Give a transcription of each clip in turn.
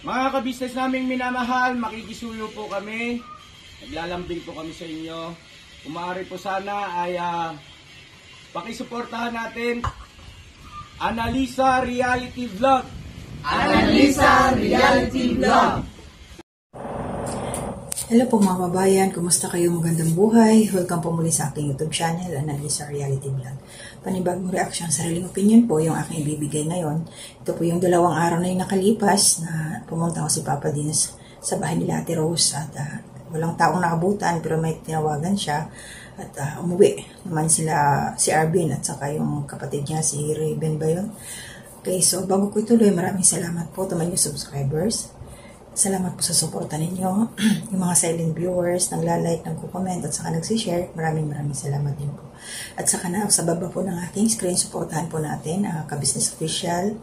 Mga kabisnes naming minamahal, makikisuyo po kami. Naglalambing po kami sa inyo. Kung maaari po sana ay pakisuportahan natin Analisa Reality Vlog. Analisa Reality Vlog. Hello po mga kabayan, kumusta kayo? Magandang buhay. Welcome po muli sa aking YouTube channel, Analisa Reality Vlog. Panibagong reaction, sariling opinion po yung aking ibibigay ngayon. Ito po yung 2 araw na yung nakalipas na pumunta ko si Papa Dins sa bahay nila Ate Rose at walang taong nakabutan pero may tinawagan siya at umuwi naman sila si Arvin at saka yung kapatid niya si Raven ba yun? Okay, so bago ko ituloy, maraming salamat po sa mga new subscribers. Salamat po sa suporta ninyo. Yung mga silent viewers, nagla-like, nagko-comment, at saka nagsishare, maraming salamat din po. At saka na, sa baba po ng aking screen, suportahan po natin, Ka-Business Official,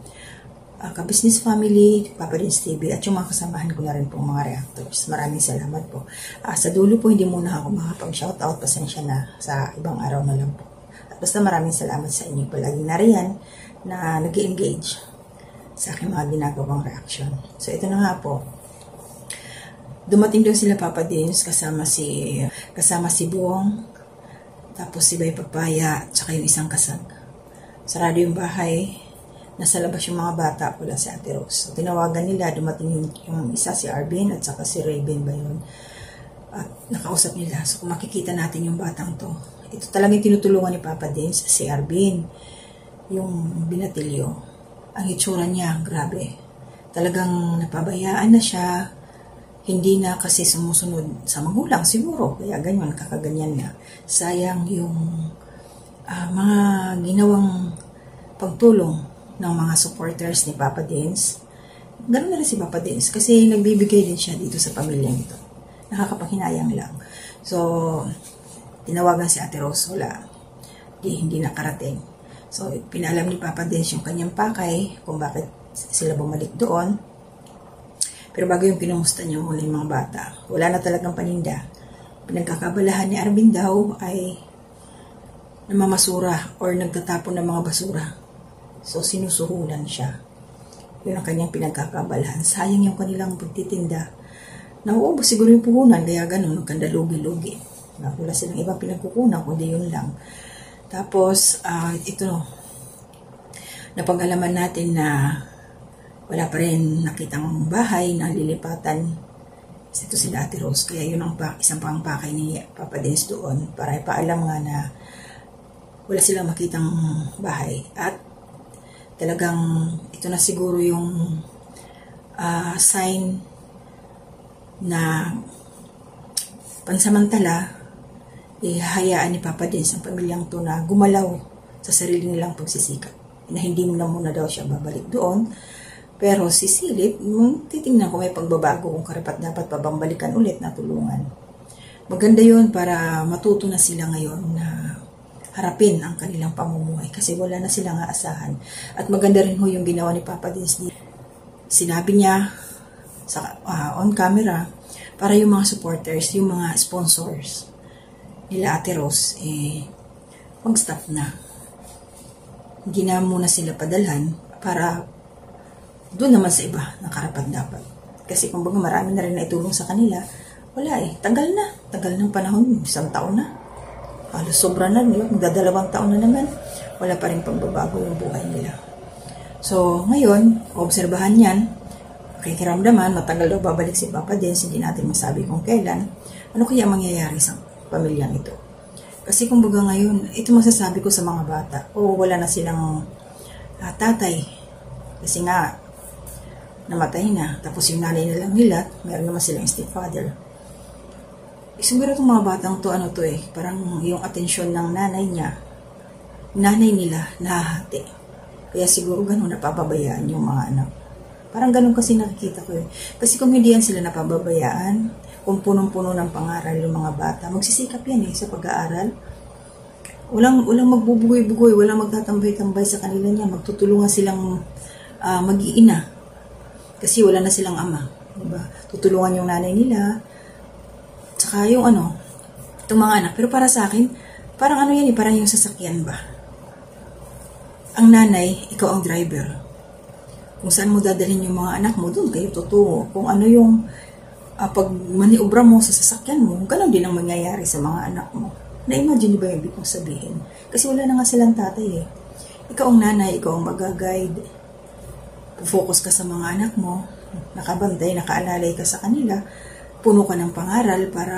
Ka-Business Family, Papa Dins TV, at yung mga kasamahan ko na rin po mga reactors. Maraming salamat po. Sa dulo po, hindi muna ako makapag-shoutout, pasensya na sa ibang araw na lang po. At basta maraming salamat sa inyo palagi na riyan na nag-engage sa aking mga ginagawang reaction. So, ito na nga po. Dumating daw sila Papa Dins kasama si Buong, tapos si Bay Papaya, at saka yung isang kasag. Sarado yung bahay, nasa labas yung mga bata, wala si Ate Rose. So, tinawagan nila, dumating yung isa si Arvin at saka si Raven ba yun. At nakausap nila. So, kung makikita natin yung batang to, ito talagang tinutulungan ni Papa Dins, si Arvin, yung binatilyo. Ang itsura niya, grabe. Talagang napabayaan na siya. Hindi na kasi sumusunod sa magulang siguro. Kaya ganyan, kakaganyan na. Sayang yung mga ginawang pagtulong ng mga supporters ni Papa Dins. Ganun na rin si Papa Dins kasi nagbibigay din siya dito sa pamilyang ito. Nakakapanghinayang lang. So, tinawagan si Ate Rose, wala. Hindi nakarating. So, pinalam ni Papa Dins yung kanyang pakay kung bakit sila bumalik doon. Pero bago yung pinumusta niya muna yung mga bata, wala na talagang paninda. Pinagkakabalahan ni Arvin daw ay namamasura or nagtatapon ng mga basura. So, sinusuhulan siya. Yun ang kanyang pinagkakabalahan. Sayang yung kanilang pagtitinda. Nauubos siguro yung puhunan, kaya ganun, nagkandalugi-lugi. Wala silang ibang pinagkukunan, kundi yun lang. Tapos, ito, napag-alaman natin na wala pa rin nakitang bahay na lilipatan. Ito sila Ate Rose. Kaya yun ang isang pangpakay ni Papa Dins doon para ipaalam nga na wala silang makitang bahay. At talagang ito na siguro yung sign na pansamantala ihahayaan ni Papa Dins ang pamilyang to na gumalaw sa sarili nilang pagsisikap. Na hindi mo na muna daw siya babalik doon. Pero si Silip, titingnan ko may pagbabago kung karapat dapat pabambalikan ulit na tulungan. Maganda yun para matuto na sila ngayon na harapin ang kanilang pamumuhay kasi wala na silang aasahan. At maganda rin ho yung ginawa ni Papa Dins. Sinabi niya sa on camera para yung mga supporters, yung mga sponsors nila Ate Rose, mag-stop na. Hindi na muna sila padalhan para doon naman sa iba na karapat dapat. Kasi kumbaga marami na rin na itulong sa kanila. Wala tagal na. Tagal ng panahon, 1 taon na. Halos sobra na, magdadalawang taon na naman. Wala pa rin pagbabago yung buhay nila. So, ngayon, obserbahan yan. Kikiramdaman, matagal daw babalik si Papa Dins, hindi natin masabi kung kailan. Ano kaya mangyayari sa pamilyang ito? Kasi kumbaga ngayon, ito masasabi ko sa mga bata. Wala na silang tatay. Kasi nga, namatay na. Tapos yung nanay nilang hilat, meron naman silang stepfather. Siguro itong mga batang to, parang yung atensyon ng nanay nila, nahahati. Kaya siguro ganun napapabayaan yung mga anak. Parang ganun kasi nakikita ko . Kasi kung hindi yan sila napababayaan, kung punong-puno ng pangaral yung mga bata, magsisikap yan sa pag-aaral. Walang magbubugoy-bugoy, walang magtatambay-tambay sa kanila niya. Magtutulungan silang mag-iina. Kasi wala na silang ama. Diba? Tutulungan yung nanay nila. Tsaka yung itong mga anak. Pero para sa akin, parang parang yung sasakyan ba? Ang nanay, ikaw ang driver. Kung saan mo dadalhin yung mga anak mo, doon kayo tutungo. Kung ano yung pag maniobra mo sa sasakyan mo, ganun din ang mangyayari sa mga anak mo. Na-imagine ba yung ibig kong sabihin? Kasi wala na nga silang tatay eh. Ikaw ang nanay, ikaw ang mag-guide. Focus ka sa mga anak mo, nakabantay, nakaalalay ka sa kanila, puno ka ng pangaral para,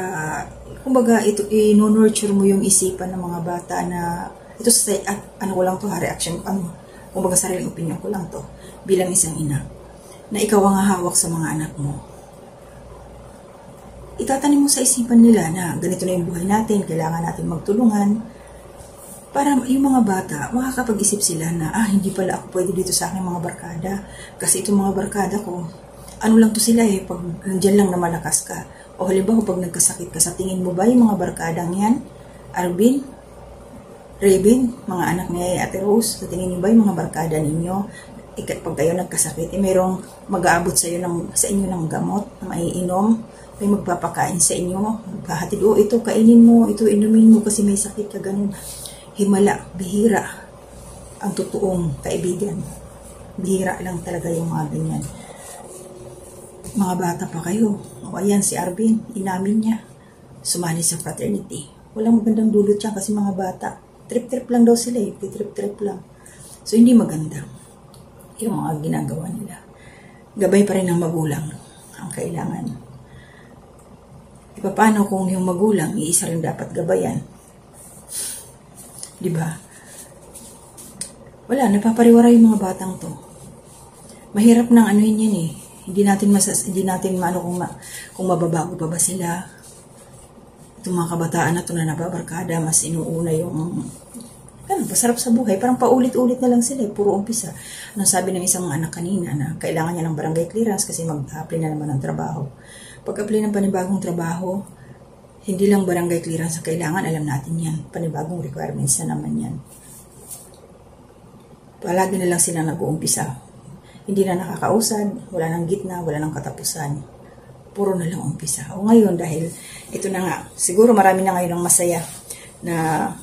kumbaga, ino-nurture mo yung isipan ng mga bata na, ito sa, ano ko lang to, reaction, kumbaga sariling opinion ko lang to, bilang isang ina, na ikaw ang hahawak sa mga anak mo. Itatanim mo sa isipan nila na ganito na yung buhay natin, kailangan natin magtulungan, para yung mga bata, makakapag-isip sila na, hindi pala ako pwede dito sa aking mga barkada. Kasi itong mga barkada ko, ano lang to sila eh, pag nandyan lang na malakas ka. O halimbawa, pag nagkasakit ka, sa tingin mo ba yung mga barkadang yan, Arvin, Raven, mga anak ni Ate Rose, sa tingin niyo ba yung mga barkada ninyo, pag kayo nagkasakit, mayroong mag-aabot sa inyo ng gamot na maiinom, may magpapakain sa inyo, maghahatid, ito kainin mo, ito inumin mo kasi may sakit ka, ganun. Himala, bihira ang totoong kaibigan. Bihira lang talaga yung mga ganyan. Mga bata pa kayo. O ayan, si Arvin, inamin niya. Sumali sa fraternity. Walang magandang dulot yan kasi mga bata. Trip-trip lang daw sila eh. Trip-trip lang. So, hindi maganda yung mga ginagawa nila. Gabay pa rin ng magulang ang kailangan. Paano kung yung magulang, iisa rin dapat gabayan? Diba? Wala, napapariwara yung mga batang to. Mahirap nang anuhin yan eh. Hindi natin maano kung mababago pa ba sila. Itong mga kabataan na to na nababarkada, mas inuuna yung pasarap sa buhay. Parang paulit-ulit na lang sila, puro umpisa. Anong sabi ng isang anak kanina na kailangan niya ng barangay clearance kasi mag-apply na naman ng trabaho. Pag-apply ng panibagong trabaho, hindi lang barangay clearance ang kailangan, alam natin yan. Panibagong requirements na naman yan. Palagi na lang sila nag-uumpisa. Hindi na nakakausad, wala nang gitna, wala nang katapusan. Puro na lang umpisa. O ngayon, dahil ito na nga, siguro marami na ngayon ang masaya na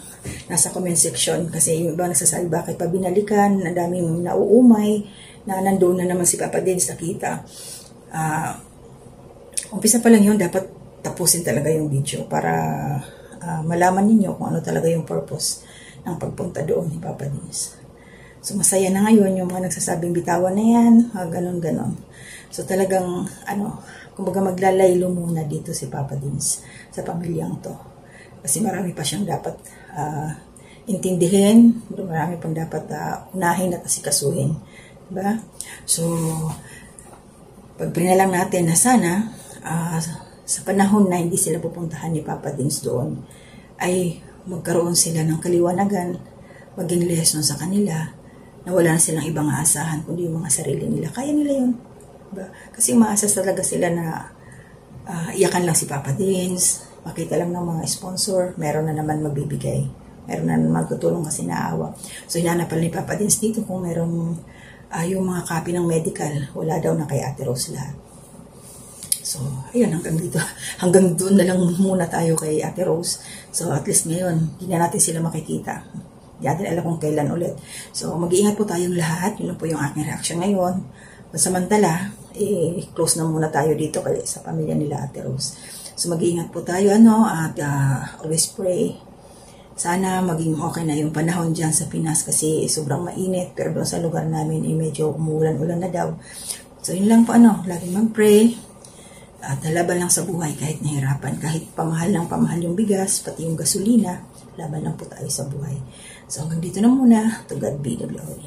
nasa comment section kasi yung iba nagsasabi bakit pa binalikan, ang daming nauumay, na nandoon na naman si Papa Dins nakita. Umpisa pa lang yun, dapat tapusin talaga yung video para malaman ninyo kung ano talaga yung purpose ng pagpunta doon ni Papa Dins. So, masaya na ngayon yung mga nagsasabing bitawan na yan, ganon-ganon. So, talagang, kumbaga maglalaylo muna dito si Papa Dins sa pamilyang to. Kasi marami pa siyang dapat intindihin, marami pang dapat unahin at asikasuhin. Diba? So, pagpinalang natin na sana, sa panahon na hindi sila pupuntahan ni Papa Dins doon, ay magkaroon sila ng kaliwanagan, maging lesson sa kanila, na wala na silang ibang aasahan, kundi yung mga sarili nila. Kaya nila yun. Diba? Kasi umaasas talaga sila na iyakan lang si Papa Dins, makita lang ng mga sponsor, meron na naman magbibigay. Meron na naman magtutulong kasi naawa. So, hinanap pala ni Papa Dins dito kung meron yung mga copy ng medical, wala daw na kay Ate Rose lahat. So, ayun, hanggang dito. Hanggang doon na lang muna tayo kay Ate Rose. So, at least ngayon, hindi na natin sila makikita. Hindi natin alam kung kailan ulit. So, mag-iingat po tayong lahat. Yun lang po yung aking reaction ngayon. Samantala, close na muna tayo dito sa pamilya nila Ate Rose. So, mag-iingat po tayo, at always pray. Sana maging okay na yung panahon dyan sa Pinas kasi sobrang mainit. Pero doon sa lugar namin, medyo umuulan-ulan na daw. So, yun lang po, laging mag-pray. At laban lang sa buhay kahit nahirapan. Kahit pamahal yung bigas, pati yung gasolina, laban lang po tayo sa buhay. So hanggang dito na muna. To God be the glory.